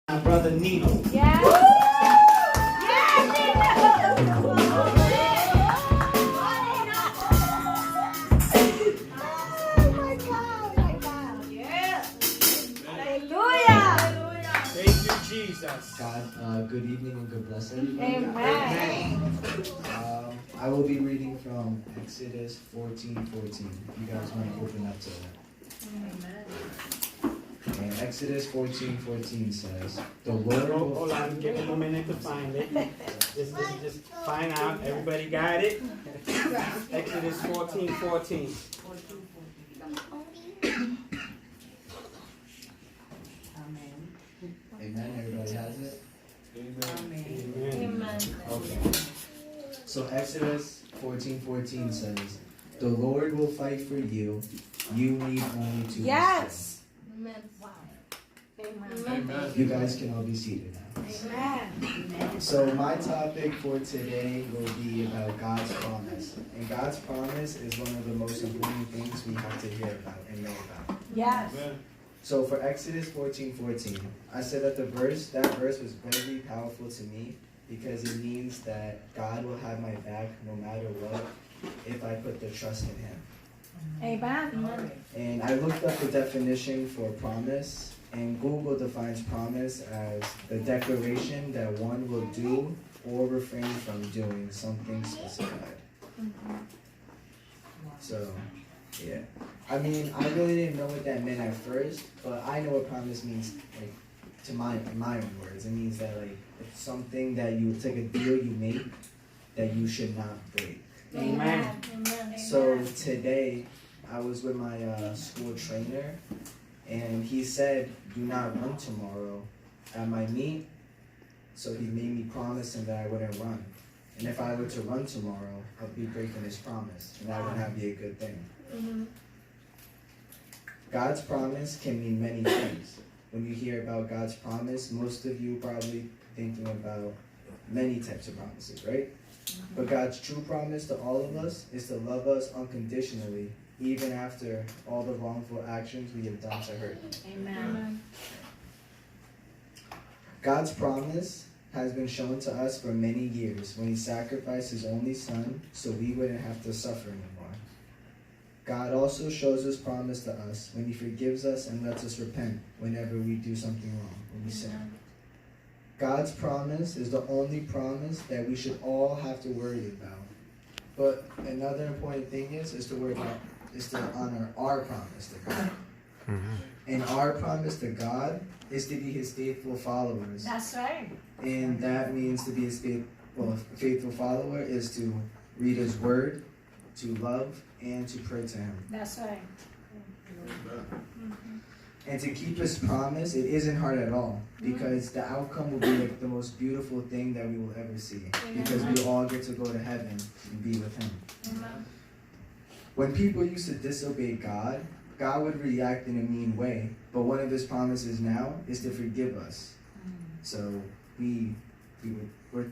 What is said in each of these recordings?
My brother Nino. Yes. Thank you, Jesus. God, good evening and good blessing. Amen. I will be reading from Exodus 14:14. If you guys want to open up to that. And Exodus 14:14 says, "The Lord will." Hold on, give him a minute to find it. Just find out. Everybody got it? Exodus 14:14. Amen. Everybody has it. Amen. Okay. So Exodus 14:14 says, "The Lord will fight for you. You need only to be Yes. still." You guys can all be seated now. Amen. So my topic for today will be about God's promise. And God's promise is one of the most important things we have to hear about and know about. Yes. So for Exodus 14:14, I said that that verse was very powerful to me because it means that God will have my back no matter what if I put the trust in Him. Amen. And I looked up the definition for promise, and Google defines promise as the declaration that one will do or refrain from doing something specified. So, yeah. I mean, I really didn't know what that meant at first, but I know what promise means, like, in my own words. It means that, like, it's something that it's like a deal you make that you should not break. Amen. So today, I was with my school trainer, and he said, "Do not run tomorrow at my meet." So he made me promise him that I wouldn't run. And if I were to run tomorrow, I'd be breaking his promise, and that would not be a good thing. God's promise can mean many things. When you hear about God's promise, most of you probably thinking about many types of promises, right? But God's true promise to all of us is to love us unconditionally, even after all the wrongful actions we have done to hurt Him. Amen. God's promise has been shown to us for many years when He sacrificed His only Son so we wouldn't have to suffer anymore. God also shows His promise to us when He forgives us and lets us repent whenever we do something wrong, when we sin. God's promise is the only promise that we should all have to worry about. But another important thing is to honor our promise to God. And our promise to God is to be His faithful followers. That's right. And that means to be His faithful follower is to read His word, to love, and to pray to Him. That's right. And to keep His promise, it isn't hard at all, because the outcome will be like the most beautiful thing that we will ever see, because we all get to go to heaven and be with Him. When people used to disobey God, God would react in a mean way, but one of His promises now is to forgive us. So we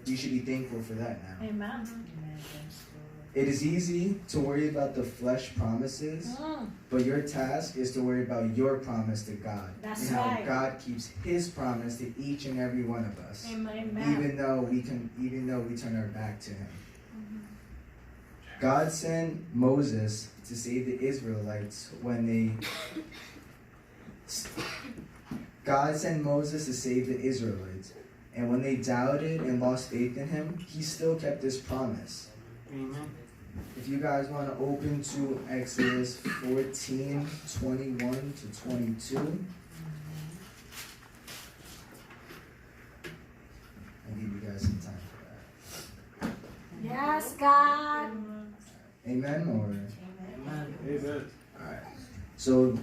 should be thankful for that now. Amen. It is easy to worry about the flesh promises, but your task is to worry about your promise to God. That's and how right. God keeps His promise to each and every one of us, Amen. even though we turn our back to Him. God sent Moses to save the Israelites God sent Moses to save the Israelites, and when they doubted and lost faith in Him, He still kept His promise. Amen. If you guys want to open to Exodus 14:21 to 22. I'll give you guys some time for that. Yes, God. Amen? Or Amen. alright. So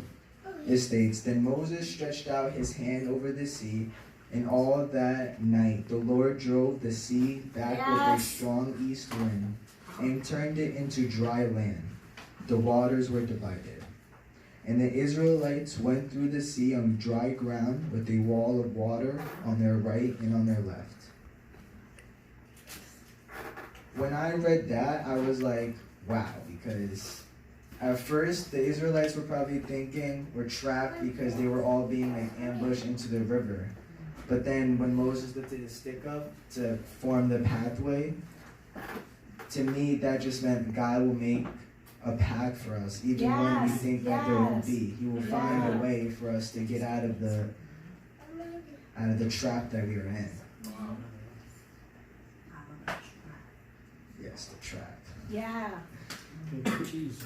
it states, "Then Moses stretched out his hand over the sea, and all that night the Lord drove the sea back with a strong east wind, and turned it into dry land. The waters were divided. And the Israelites went through the sea on dry ground with a wall of water on their right and on their left." When I read that, I was like, wow, because at first the Israelites were probably thinking we're trapped because they were all being like ambushed into the river. But then when Moses lifted his stick up to form the pathway, to me that just meant God will make a path for us, even when we Yes, think that there won't yes. be. He will find a way for us to get out of the trap that we are in. Yes, the trap. Yeah. Jesus.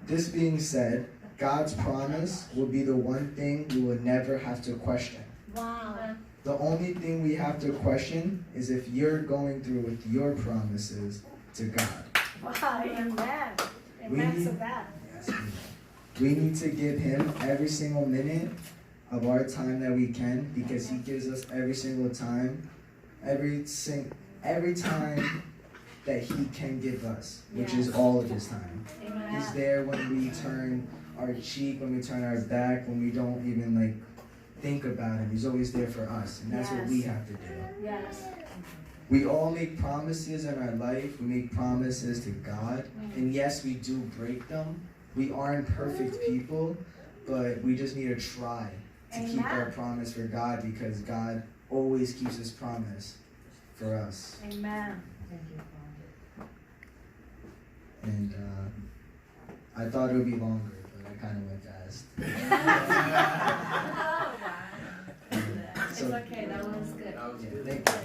This being said, God's promise will be the one thing we will never have to question. Wow. The only thing we have to question is if you're going through with your promises to God. Wow. Amen. We Amen need- to that. Yes, we need to give Him every single minute of our time that we can, because He gives us every single time, every time that He can give us, which is Yes. all of His time. Amen. He's there when we turn our cheek, when we turn our back, when we don't even think about Him. He's always there for us, and that's what we Yes. have to do. Yes. We all make promises in our life. We make promises to God, and yes, we do break them. We aren't perfect people, but we just need to try to keep our Amen. promise for God, because God always keeps His promise for us. Amen. And I thought it would be longer, but I kind of went fast. It's So, okay, that was good. yeah, thank you.